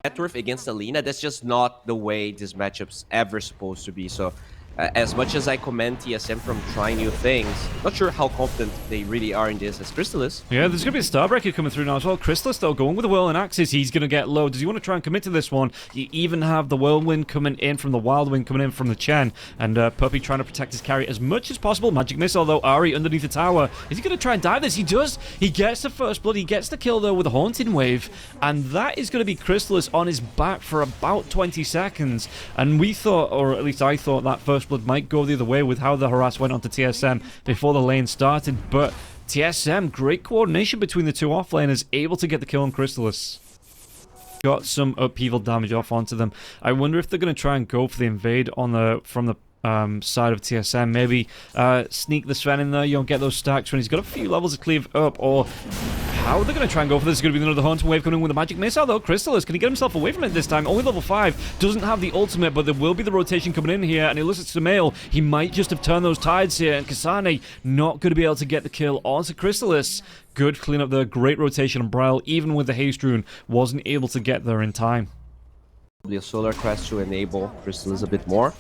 net worth against Alina, that's just not the way this matchup's ever supposed to be. So as much as I commend TSM from trying new things, not sure how confident they really are in this as Crystallis. Yeah, there's going to be a Starbreaker coming through now as well. Crystallis, though, going with the Whirling Axes. He's going to get low. Does he want to try and commit to this one? You even have the Whirlwind coming in from the Wild Wind coming in from the Chen. And Puppey trying to protect his carry as much as possible. Magic Missile, though. Ari underneath the tower. Is he going to try and dive this? He does. He gets the first blood. He gets the kill, though, with a Haunting Wave. And that is going to be Crystallis on his back for about 20 seconds. And we thought, or at least I thought, that first blood might go the other way with how the harass went onto TSM before the lane started, but TSM, great coordination between the two offlaners, able to get the kill on Crystallis. Got some upheaval damage off onto them. I wonder if they're going to try and go for the invade on the from the side of TSM. Maybe sneak the Sven in there, you don't get those stacks when he's got a few levels to cleave up, or how they're going to try and go for this is going to be another Haunting Wave coming in with a Magic Missile, though. Crystallis, can he get himself away from it this time? Only level 5, doesn't have the ultimate, but there will be the rotation coming in here, and it looks at Sumail. He might just have turned those tides here, and Kasane not going to be able to get the kill onto Crystallis. Good cleanup there, great rotation, and Braille, even with the haste rune, wasn't able to get there in time. Probably a Solar Crest to enable Crystallis a bit more.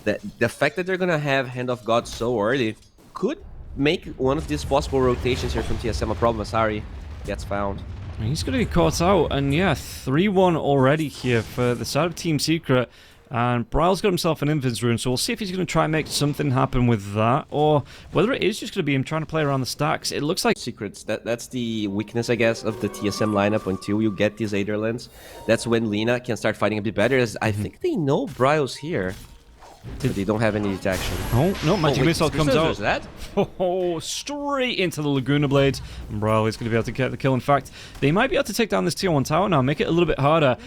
The fact that they're going to have Hand of God so early could make one of these possible rotations here from TSM a problem as Ari gets found. He's going to be caught out, and yeah, 3-1 already here for the side of Team Secret. And Braille's got himself an Infinite's Rune, so we'll see if he's going to try and make something happen with that, or whether it is just going to be him trying to play around the stacks. It looks like Secrets, that's the weakness, I guess, of the TSM lineup until you get these Aetherlands. That's when Lina can start fighting a bit better, as I think they know Braille's here. But they don't have any detection. Oh, no, Magic Missile comes out. That? Oh, straight into the Laguna Blade. And Braille is going to be able to get the kill. In fact, they might be able to take down this tier 1 tower now, make it a little bit harder.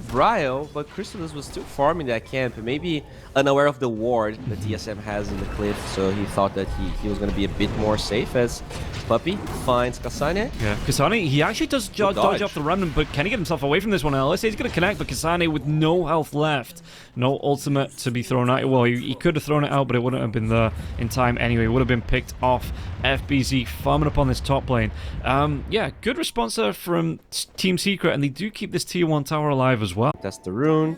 Braille, but Crystallis was still farming that camp, maybe unaware of the ward that TSM has in the cliff, so he thought that he was going to be a bit more safe as Puppey finds Kasane. Yeah, Kasane, he actually does dodge off the remnant, but can he get himself away from this one? LSA is going to connect, but Kasane with no health left. No ultimate to be thrown out. Well, he could have thrown it out, but it wouldn't have been there in time anyway. It would have been picked off. FBZ farming up on this top lane. Yeah, good response there from Team Secret, and they do keep this tier 1 tower alive as well. That's the rune,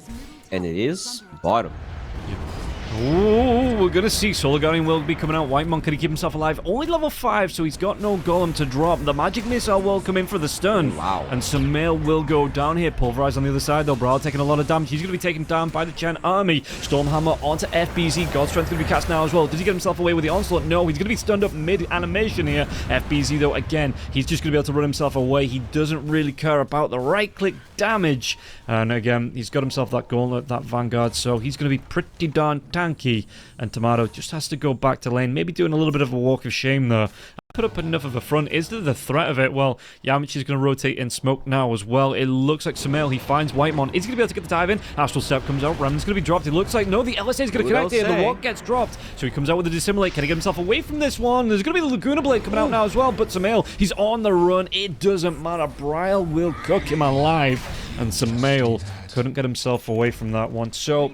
and it is bottom. Ooh, we're going to see Solar Guardian will be coming out. Whitemon, can he keep himself alive? Only level 5, so he's got no golem to drop. The Magic Missile will come in for the stun. Wow. And Sumail will go down here. Pulverized on the other side, though. Brawl taking a lot of damage. He's going to be taken down by the Chen army. Stormhammer onto FBZ. God's Strength going to be cast now as well. Does he get himself away with the onslaught? No, he's going to be stunned up mid-animation here. FBZ, though, again, he's just going to be able to run himself away. He doesn't really care about the right-click damage. And again, he's got himself that gauntlet, that Vanguard, so he's going to be pretty darn tanky. And Tomato just has to go back to lane, maybe doing a little bit of a walk of shame there. Put up enough of a front. Is there the threat of it? Well, Yamiche is going to rotate in smoke now as well. It looks like Sumail, he finds Whitemon. Is he going to be able to get the dive in? Astral Step comes out. Remnant's going to be dropped. It looks like, no, the LSA is going to connect here. The walk gets dropped. So he comes out with a Dissimulate. Can he get himself away from this one? There's going to be the Laguna Blade coming out now as well. But Sumail, he's on the run. It doesn't matter. Braille will cook him alive. And Sumail couldn't get himself away from that one. So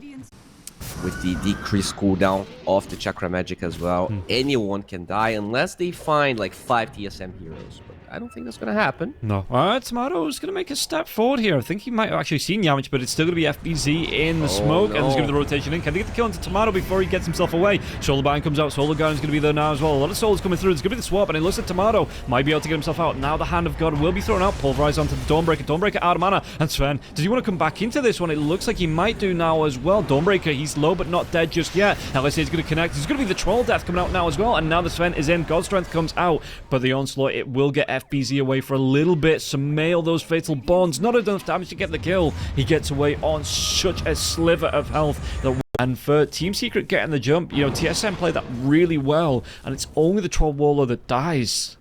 with the decreased cooldown of the Chakra Magic as well, anyone can die unless they find like 5 TSM heroes. But I don't think that's going to happen. No. Tomato is going to make a step forward here. I think he might have actually seen Yamiche, but it's still going to be FBZ in the smoke. No. And there's going to be the rotation in. Can they get the kill into Tomato before he gets himself away? Solar Bind comes out. Solar Guardian's going to be there now as well. A lot of souls coming through. It's going to be the swap, and it looks like Tomato might be able to get himself out. Now the Hand of God will be thrown out. Pulverized onto the Dawnbreaker. Dawnbreaker out of mana. And Sven, does he want to come back into this one? It looks like he might do now as well. Dawnbreaker, he's low but not dead just yet. LSA is going to connect. There's going to be the Troll Death coming out now as well. And now the Sven is in. God's Strength comes out. But the Onslaught, it will get FBZ away for a little bit. Sumail, those Fatal Bonds, not enough damage to get the kill. He gets away on such a sliver of health. And for Team Secret getting the jump, you know, TSM played that really well. And it's only the Troll Warlord that dies.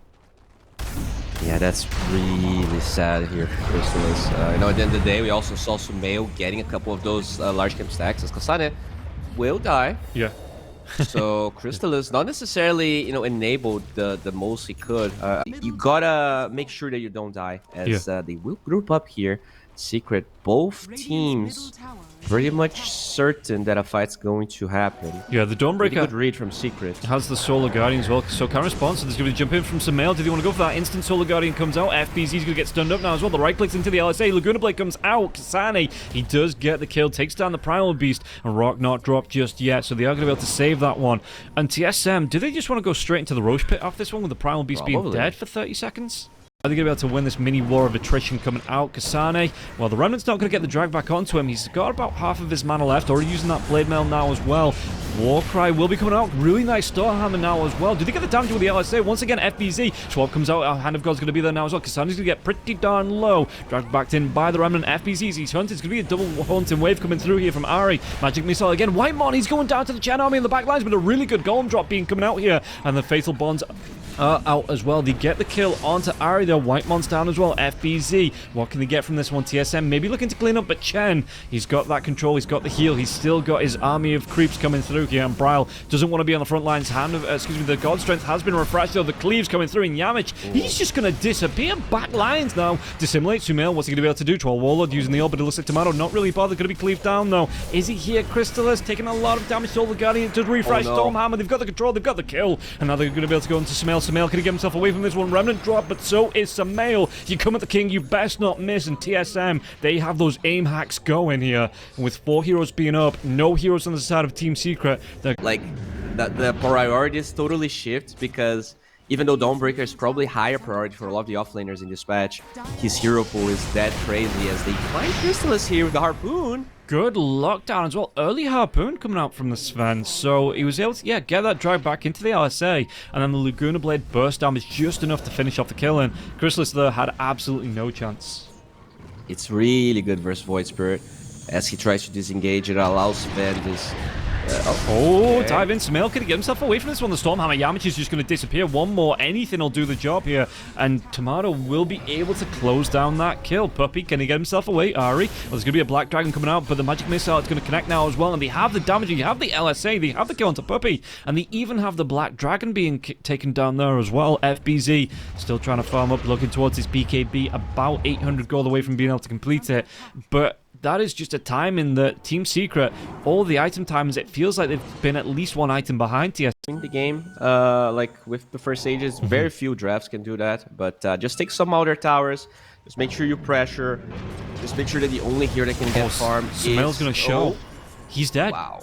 Yeah, that's really sad here for Crystallis. You know, at the end of the day, we also saw Sumail getting a couple of those large camp stacks as Kasane will die. Yeah. So Crystallis not necessarily, you know, enabled the most he could. You gotta make sure that you don't die, as they will group up here. Secret, both teams pretty much certain that a fight's going to happen. Yeah, the Pretty Dawnbreaker good read from Secret. has the Solar Guardian as well, so can't respond, so there's going to jump in from Sumail. Did he want to go for that? Instant Solar Guardian comes out, FBZ's going to get stunned up now as well. The right clicks into the LSA, Laguna Blade comes out, Kasane, he does get the kill, takes down the Primal Beast, and Rock not dropped just yet, so they are going to be able to save that one. And TSM, do they just want to go straight into the Roche Pit off this one with the Primal Beast being dead for 30 seconds? Are they going to be able to win this mini war of attrition coming out? Kasane, well, the Remnant's not going to get the drag back onto him. He's got about half of his mana left, already using that Blade Mail now as well. Warcry will be coming out. Really nice Starhammer now as well. Do they get the damage with the LSA? Once again, FBZ. Swap comes out. Hand of God's going to be there now as well. Kasane's going to get pretty darn low. Dragged back in by the Remnant. FBZ's he's hunted. It's going to be a double haunting wave coming through here from Ari. Magic Missile again. Whitemon, he's going down to the Chen Army in the back lines, but a really good golem drop being coming out here. And the Fatal Bonds out as well. They get the kill onto Ari there. Whitemon's down as well. FBZ, what can they get from this one? TSM maybe looking to clean up, but Chen, he's got that control, he's got the heal, he's still got his army of creeps coming through here, and Bryle doesn't want to be on the front lines. The God Strength has been refreshed though. The cleaves coming through, and Yamich, he's just going to disappear. Back lines now. Dissimulate. Sumail, what's he going to be able to do? Troll Warlord using the ult, but it looks like Tomato not really bothered. Going to be cleaved down though. Is he here? Crystallis taking a lot of damage. Solar Guardian to refresh. Stormhammer, they've got the control, they've got the kill, and now they're going to be able to go into Sumail. Sumail, can he get himself away from this one? Remnant drop, but so is Sumail. You come at the king, you best not miss, and TSM, they have those aim hacks going here. And with 4 heroes being up, no heroes on the side of Team Secret. Like, the priorities totally shift, because even though Dawnbreaker is probably higher priority for a lot of the offlaners in this match, his hero pool is that crazy as they find Crystallis here with the Harpoon. Good lockdown as well. Early Harpoon coming out from the Sven, so he was able to, get that drag back into the LSA, and then the Laguna Blade burst down was just enough to finish off the kill, and Crystallis there had absolutely no chance. It's really good versus Void Spirit. As he tries to disengage, it allows Sven this... Dive in. Sumail, can he get himself away from this one? The Stormhammer Yamich is just going to disappear. One more, anything will do the job here. And Tomato will be able to close down that kill. Puppy, can he get himself away? Ari, well, there's going to be a Black Dragon coming out, but the Magic Missile is going to connect now as well. And they have the damage, you have the LSA, they have the kill onto Puppy, and they even have the Black Dragon being taken down there as well. FBZ still trying to farm up, looking towards his BKB, about 800 gold away from being able to complete it. But that is just a time in the Team Secret. All the item times, it feels like they've been at least one item behind TS. In the game, like with the first stages, very few drafts can do that, but just take some outer towers, just make sure you pressure, just make sure that the only hero that can get farmed is... Sumail's gonna show. He's dead. Wow.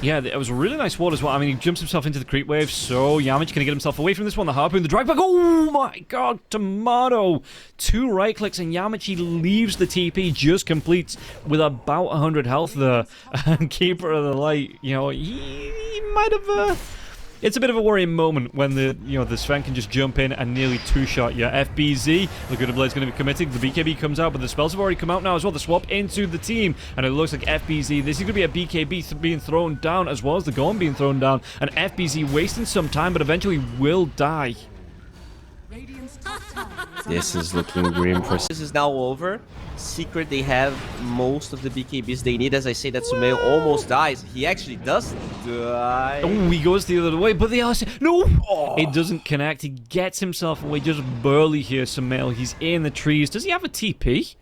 Yeah, it was a really nice ward as well. I mean, he jumps himself into the creep wave, so Yamich can get himself away from this one. The Harpoon, the drag back. Oh my god, Tomato. 2 right clicks, and Yamich, he leaves the TP, just completes with about 100 health there. And Keeper of the Light, you know, he might have... It's a bit of a worrying moment when the Sven can just jump in and nearly 2-shot you. FBZ, Laguna Blade's going to be committed. The BKB comes out, but the spells have already come out now as well. The swap into the team, and it looks like FBZ, this is going to be a BKB being thrown down as well as the Golem being thrown down, and FBZ wasting some time, but eventually will die. This is looking grim for... This is now over. Secret, they have most of the BKBs they need. As I say, that Sumail almost dies. He actually does die. Oh, he goes the other way, but the LSA... No! Oh. It doesn't connect. He gets himself away just barely here, Sumail. He's in the trees. Does he have a TP?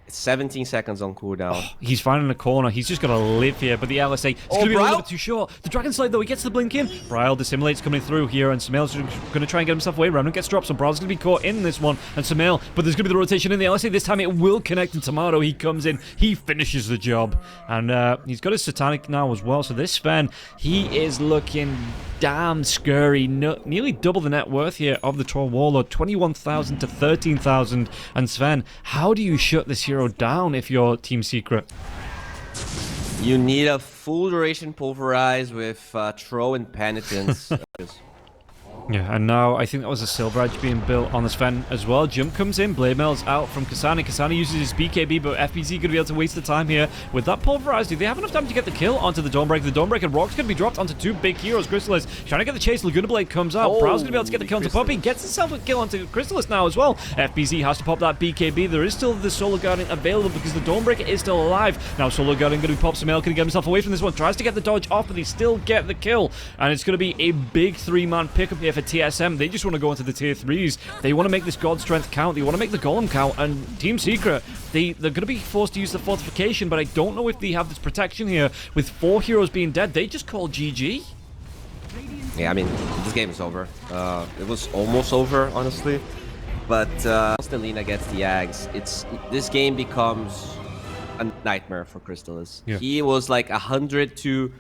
It's 17 seconds on cooldown. Oh, he's finding a corner. He's just got to live here, but the LSA... It's going to be a little bit too short. The Dragon Slide, though, he gets the blink in. Bryle dissimulates coming through here, and Sumail's going to try and get himself away. Remnant gets dropped, so Bryle's going to be caught in this one. And Sumail, but there's going to be the rotation in the LSA. This time it will connect, and Tomato, he comes in. He finishes the job. And he's got his Satanic now as well, so this Sven, he is looking damn scary. Nearly double the net worth here of the Troll Warlord. 21,000 to 13,000. And Sven, how do you shut this hero down if you're Team Secret? You need a full duration pulverize with throw and penitence. Yeah, and now I think that was a Silver Edge being built on the Sven as well. Jump comes in, Blade Mail's out from Kasane. Kasane uses his BKB, but FBZ going to be able to waste the time here with that Pulverize. Do they have enough time to get the kill onto the Dawnbreaker? The Dawnbreaker Rock's going to be dropped onto 2 big heroes. Crystallis trying to get the chase. Laguna Blade comes out. Brow's going to be able to get the kill onto Puppy. Gets himself a kill onto Crystallis now as well. FBZ has to pop that BKB. There is still the Solar Guardian available because the Dawnbreaker is still alive. Now Solar Guardian going to be popped. Sumail can he get himself away from this one. Tries to get the dodge off, but he still get the kill. And it's going to be a big 3-man pickup here for for TSM, they just want to go into the tier 3s. They want to make this God Strength count. They want to make the Golem count. And Team Secret, they're going to be forced to use the Fortification, but I don't know if they have this protection here. With 4 heroes being dead, they just call GG. Yeah, I mean, this game is over. It was almost over, honestly. But once the Lina gets the Ags, this game becomes a nightmare for Crystallis. Yeah. He was like 100 to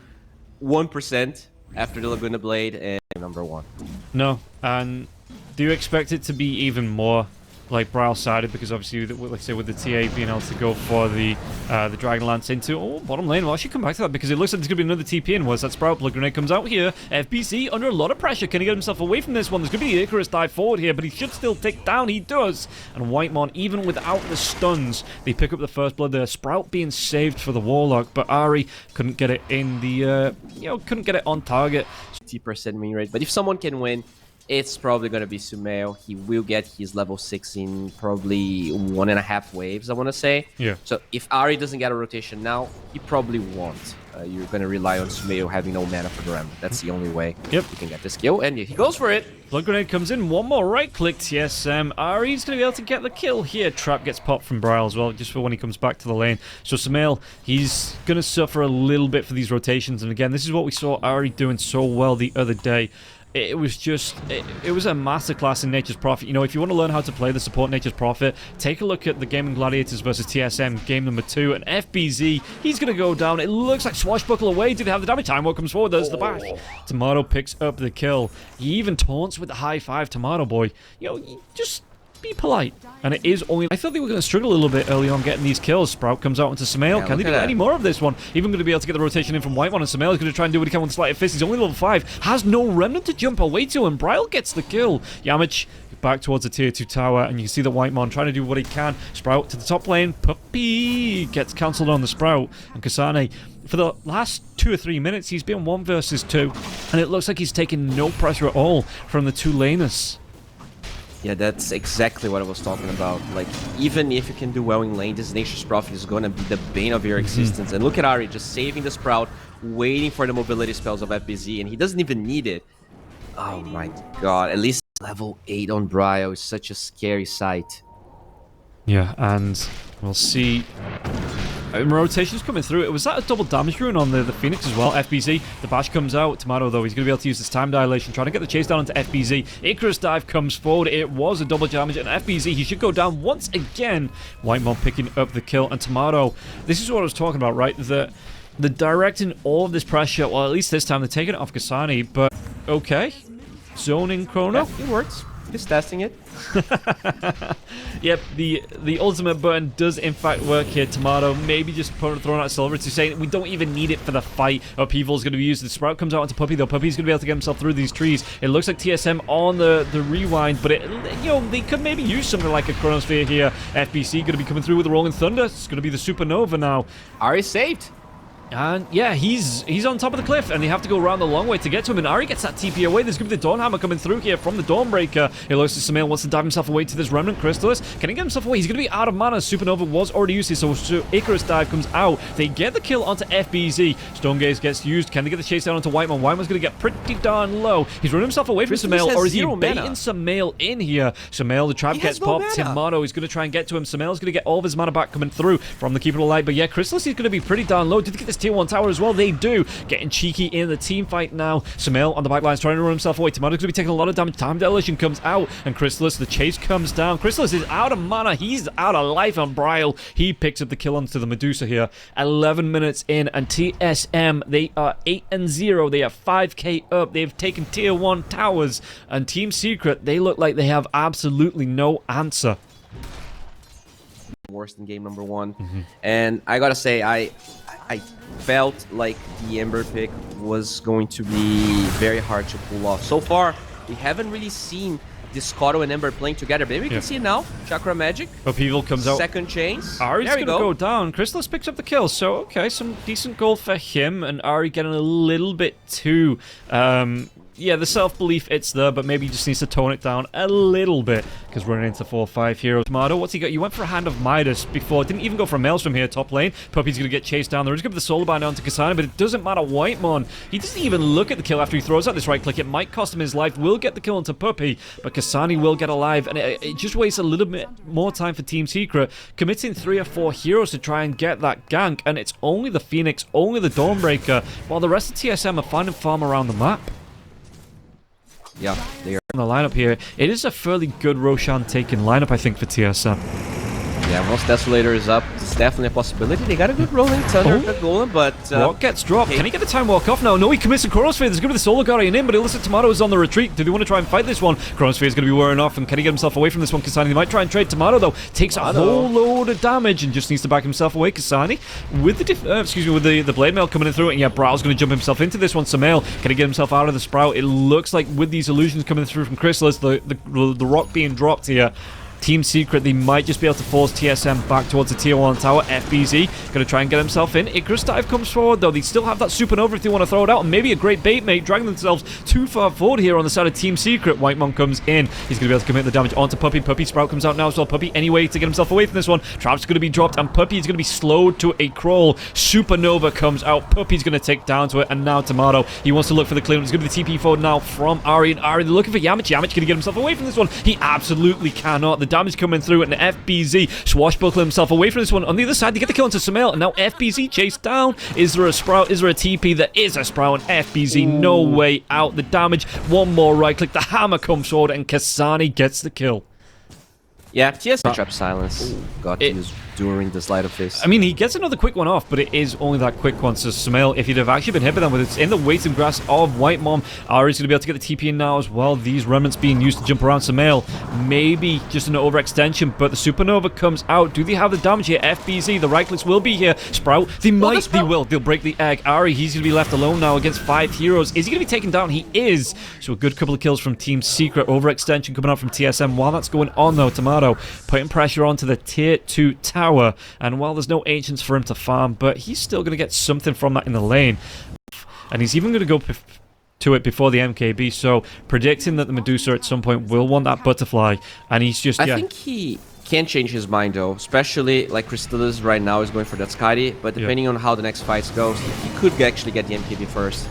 1% after the Laguna Blade and number 1. No, and do you expect it to be even more like Braille-sided? Because obviously, like I say, with the TA being able to go for the Dragonlance into bottom lane, well, I should come back to that because it looks like there's going to be another TP in. Was that Sprout? Blood Grenade comes out here. FBC under a lot of pressure. Can he get himself away from this one? There's going to be the Icarus dive forward here, but he should still take down. He does. And Whitemon, even without the stuns, they pick up the first blood there. Sprout being saved for the Warlock, but Ari couldn't get it in the, couldn't get it on target. 50% win rate. But if someone can win, it's probably going to be Sumail. He will get his level 6 in probably 1.5 waves, I want to say. Yeah. So if Ari doesn't get a rotation now, he probably won't. You're going to rely on Sumail having no mana for the Ram. That's the only way you can get this kill, and he goes for it. Blood Grenade comes in, one more right-click, TSM. Ari's going to be able to get the kill here. Trap gets popped from Braille as well, just for when he comes back to the lane. So Sumail, he's going to suffer a little bit for these rotations, and again, this is what we saw Ari doing so well the other day. It was just, it was a masterclass in Nature's Prophet. You know, if you want to learn how to play the support Nature's Prophet, take a look at the Gaming Gladiators versus TSM, game number 2, and FBZ, he's going to go down. It looks like Swashbuckle away. Did they have the damage? Time what comes forward, there's the bash. Tomato picks up the kill. He even taunts with the high 5, Tomato Boy. You know, just be polite. And it is only... I thought they were going to struggle a little bit early on getting these kills. Sprout comes out into Sumail. Can they do any more of this one? Even going to be able to get the rotation in from Whitemon, and Sumail is going to try and do what he can with the Sleight of Fist. He's only level 5. Has no Remnant to jump away to, and Bryle gets the kill. Yamich back towards the tier 2 tower, and you can see the Whitemon trying to do what he can. Sprout to the top lane. Puppy gets cancelled on the Sprout. And Kasane, for the last 2 or 3 minutes, he's been 1 versus 2. And it looks like he's taking no pressure at all from the 2 laners. Yeah, that's exactly what I was talking about. Like, even if you can do well in lane, this Nature's Prophet is going to be the bane of your existence. And look at Ari just saving the Sprout, waiting for the mobility spells of FBZ, and he doesn't even need it. Oh my god, at least level 8 on Bryo is such a scary sight. Yeah, and we'll see... rotations coming through. Was that a double damage rune on the Phoenix as well? FBZ, the bash comes out. Tomato, though, he's going to be able to use this time dilation, trying to get the chase down into FBZ. Icarus dive comes forward. It was a double damage, and FBZ, he should go down once again. Whitemon picking up the kill, and Tomato, this is what I was talking about, right? The directing all of this pressure, well, at least this time, they're taking it off Kasane, but okay. Zoning Chrono. Yeah, it works. Just testing it. Yep, the ultimate button does in fact work here. Tomato maybe just throwing out Silver to say we don't even need it for the fight. Upheaval's going to be used. The Sprout comes out into Puppy, though. Puppy's going to be able to get himself through these trees. It looks like TSM on the rewind, but they could maybe use something like a Chronosphere here. FBC going to be coming through with the Rolling Thunder. It's going to be the Supernova now. Ari saved. And yeah, he's on top of the cliff, and they have to go around the long way to get to him. And Ari gets that TP away. There's going to be the Dawnhammer coming through here from the Dawnbreaker. It looks like Sumail wants to dive himself away to this Remnant Crystallis. Can he get himself away? He's going to be out of mana. Supernova was already used here, so Icarus dive comes out. They get the kill onto FBZ. Stonegaze gets used. Can they get the chase down onto Whitemon? Whitemon's going to get pretty darn low. He's running himself away from Sumail, or is he baiting Sumail in here? Sumail, the trap gets popped. Tomato is going to try and get to him. Sumail's going to get all of his mana back coming through from the Keeper of the Light. But yeah, Crystallis is going to be pretty darn low. Did they get this tier 1 tower as well? They do. Getting cheeky in the team fight now. Sumail on the backlines trying to run himself away. Tomato's going to be taking a lot of damage. Time Dilation comes out, and Crystallis, the chase comes down. Crystallis is out of mana. He's out of life on Bryle. He picks up the kill onto the Medusa here. 11 minutes in, and TSM, they are 8-0. They are 5k up. They've taken tier 1 towers, and Team Secret, they look like they have absolutely no answer. Worse than game number 1. And I gotta say, I felt like the Ember pick was going to be very hard to pull off. So far, we haven't really seen Discotto and Ember playing together. Maybe we can see it now. Chakra Magic. Upheaval comes out. Second chains. Ari's going to go down. Crystallis picks up the kill. So, okay, some decent gold for him. And Ari getting a little bit too... yeah, the self-belief, it's there, but maybe he just needs to tone it down a little bit, because running into 4-5 heroes. Tomato, what's he got? You went for a Hand of Midas before, didn't even go for a Maelstrom here, top lane. Puppy's going to get chased down. There is going to be the solar bind down to Kasani, but it doesn't matter. Whitemon, he doesn't even look at the kill after he throws out this right click. It might cost him his life, will get the kill onto Puppy, but Kasani will get alive, and it just wastes a little bit more time for Team Secret, committing 3 or 4 heroes to try and get that gank, and it's only the Phoenix, only the Dawnbreaker, while the rest of TSM are finding farm around the map. Yeah, they are. In the lineup here, it is a fairly good Roshan taken lineup, I think, for TSM. Yeah, once Desolator is up, it's definitely a possibility. They got a good rolling Thunder, good Golem, but... Walk gets dropped. Can he get the time walk off now? No, he commits a Chronosphere. There's going to be the Solar Guardian in, but Illicit Tomato is on the retreat. Do they want to try and fight this one? Chronosphere is going to be wearing off, and can he get himself away from this one? Kasani, they might try and trade Tomato, though. Takes a whole load of damage and just needs to back himself away. Kasani, with the the Blade Mail coming in through it, and yeah, Brow's going to jump himself into this one. Sumail, can he get himself out of the Sprout? It looks like with these illusions coming through from Chrysalis, the rock being dropped here, Team Secret, they might just be able to force TSM back towards the tier 1 tower. FBZ going to try and get himself in. Icarus Dive comes forward, though. They still have that Supernova if they want to throw it out, and maybe a great bait mate, dragging themselves too far forward here on the side of Team Secret. Whitemon comes in. He's going to be able to commit the damage onto Puppy. Puppy Sprout comes out now as well. Puppy, anyway, to get himself away from this one. Trap's going to be dropped, and Puppy is going to be slowed to a crawl. Supernova comes out. Puppy's going to take down to it, and now Tomato. He wants to look for the clear. It's going to be the TP forward now from Ari, and Ari, they're looking for Yamich. Yamich going to get himself away from this one. He absolutely cannot. The damage coming through, and FBZ swashbuckle himself away from this one. On the other side, they get the kill into Sumail, and now FBZ chased down. Is there a Sprout? Is there a TP? There is a Sprout, and FBZ, no way out. The damage, one more right click, the hammer comes forward, and Kasani gets the kill. Yeah, TSM Trap Silence got used during the slide of this. I mean, he gets another quick one off, but it is only that quick one. So Sumail, if he'd have actually been hit by them, with it's in the waiting grass of Whitemon, Ari's going to be able to get the TP in now as well. These remnants being used to jump around Sumail. Maybe just an overextension, but the Supernova comes out. Do they have the damage here? FBZ, the right clicks will be here. Sprout, they might, they will. They'll break the egg. Ari, he's going to be left alone now against 5 heroes. Is he going to be taken down? He is. So a good couple of kills from Team Secret. Overextension coming out from TSM. While that's going on, though, Tomato putting pressure onto the tier 2 tower, and while there's no ancients for him to farm, but he's still going to get something from that in the lane, and he's even going to go to it before the MKB, so predicting that the Medusa at some point will want that butterfly, and he's just, I think he can change his mind, though, especially like Crystallis right now is going for that Skadi, but depending on how the next fights goes, he could actually get the MKB first.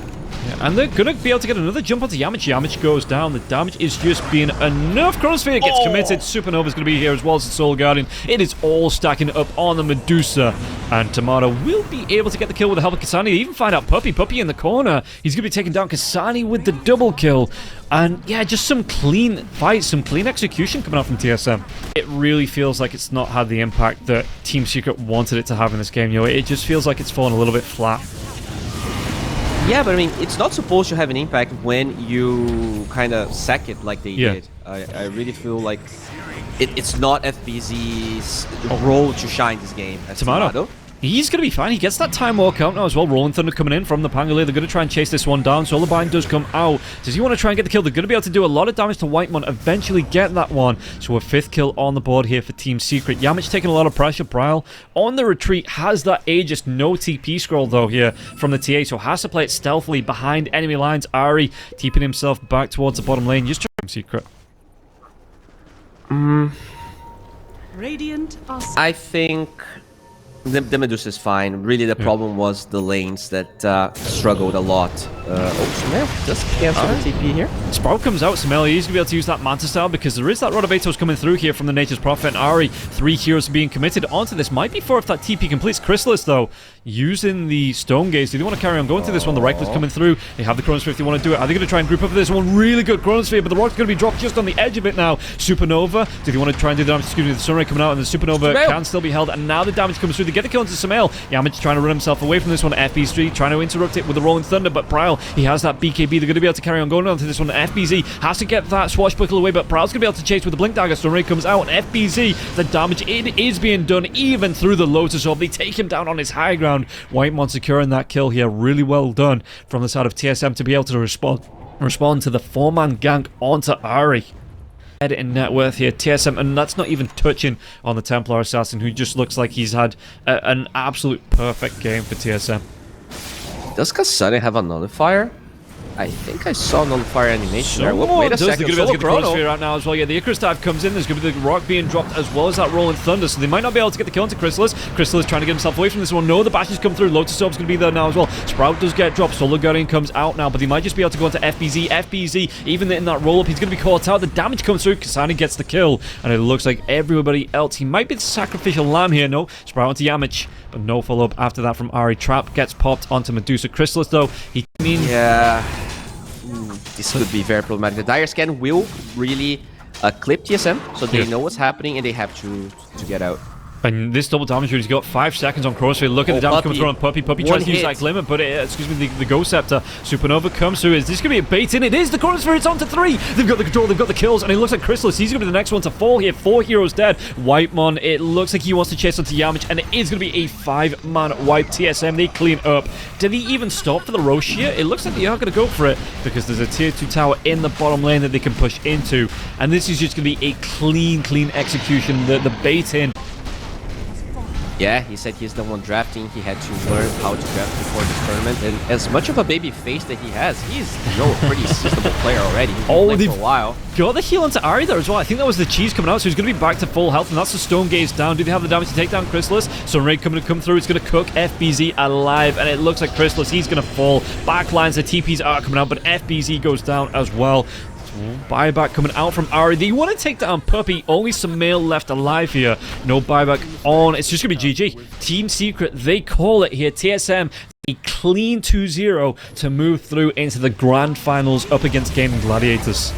Yeah, and they're going to be able to get another jump onto Yamich. Yamich goes down. The damage is just being enough. Chronosphere gets committed. Supernova's going to be here as well as the Soul Guardian. It is all stacking up on the Medusa. And Tomato will be able to get the kill with the help of Kasani. They even find out Puppy. Puppy in the corner. He's going to be taking down Kasani with the double kill. And yeah, just some clean fights, some clean execution coming out from TSM. It really feels like it's not had the impact that Team Secret wanted it to have in this game. You know, it just feels like it's fallen a little bit flat. Yeah, but I mean, it's not supposed to have an impact when you kind of sack it like they did. I really feel like it's not FBZ's role to shine this game as Tomato. He's going to be fine. He gets that time walk out now as well. Rolling Thunder coming in from the Pangolier. They're going to try and chase this one down. Solar Bind does come out. Does he want to try and get the kill? They're going to be able to do a lot of damage to Whitemon. Eventually get that one. So a 5th kill on the board here for Team Secret. Yamich taking a lot of pressure. Prowl on the retreat. Has that Aegis. No TP scroll though here from the TA. So has to play it stealthily behind enemy lines. Ari keeping himself back towards the bottom lane. Just trying Secret. Radiant I think the Medusa is fine. Really, the problem was the lanes that struggled a lot. Sumail just cancel the TP here. Sprout comes out. Sumail, he's going to be able to use that Manta style because there is that Rod of Atos coming through here from the Nature's Prophet. And Ari, 3 heroes being committed onto this. Might be 4 if that TP completes. Chrysalis, though, using the Stone Gaze. Do they want to carry on going through this one? The Reckless coming through. They have the Chronosphere if they want to do it. Are they going to try and group up for this one? Really good Chronosphere, but the Rock's going to be dropped just on the edge of it now. Supernova. Do they want to try and do the damage? Excuse me, the Sunray coming out, and the Supernova can still be held. And now the damage comes through. They get the kill into Sumail. Yamich trying to run himself away from this one. FB3 trying to interrupt it with the Rolling Thunder, but Prowl, he has that BKB. They're going to be able to carry on going on to this one. FBZ has to get that swashbuckle away, but Prowl's going to be able to chase with the Blink Dagger. Sunray comes out, and FBZ, the damage, it is being done even through the Lotus Orb. They take him down on his high ground. Whitemon securing that kill here. Really well done from the side of TSM to be able to respond to the 4-man gank onto Ari. In net worth here, TSM, and that's not even touching on the Templar Assassin, who just looks like he's had an absolute perfect game for TSM. Does Kasani have a nullifier? I think I saw nullifier animation there. Someone Wait a does. They're second, going to be able to Solo get the Chrono. Chronosphere out now as well. Yeah, the Icarus dive comes in. There's going to be the rock being dropped as well as that rolling thunder, so they might not be able to get the kill into Chrysalis. Chrysalis trying to get himself away from this one. No, the bashes come through. Lotus Orb's going to be there now as well. Sprout does get dropped. Solar Guardian comes out now, but he might just be able to go into FBZ. FBZ, even in that roll-up, he's going to be caught out. The damage comes through. Kasani gets the kill, and it looks like everybody else, he might be the sacrificial lamb here. No, Sprout onto Yamich, but no follow-up after that from Ari. Trap gets popped onto Medusa. Chrysalis, though, he means... Yeah. This could be very problematic. The Dire Scan will really clip TSM, so they know what's happening and they have to get out. And this double damage, he's got 5 seconds on Crossfire. Look at the damage coming through on Puppey. Puppey tries to use that Glimmer, but the Ghost Scepter. Supernova comes through. Is this going to be a bait in? It is. The Chronosphere, it's on to 3. They've got the control, they've got the kills, and it looks like Chrysalis, he's going to be the next one to fall here. 4 heroes dead. Whitemon, it looks like he wants to chase onto Yamich, and it is going to be a 5-man wipe. TSM, they clean up. Did he even stop for the Roche here? It looks like they are going to go for it, because there's a tier 2 tower in the bottom lane that they can push into, and this is just going to be a clean execution. The bait in. Yeah, he said he's the one drafting. He had to learn how to draft before this tournament. And as much of a baby face that he has, he's a pretty systemable player already. He's been playing for a while. Got the heal onto Ari there as well. I think that was the cheese coming out, so he's going to be back to full health, and that's the Stone Gaze down. Do they have the damage to take down Chrysalis? Sunray coming to come through. It's going to cook FBZ alive, and it looks like Chrysalis, he's going to fall. Backlines, the TPs are coming out, but FBZ goes down as well. Buyback coming out from Ari. They want to take down Puppey. Only Sumail left alive here. No buyback on. It's just going to be GG. Team Secret, they call it here. TSM, a clean 2-0 to move through into the grand finals up against Gaming Gladiators.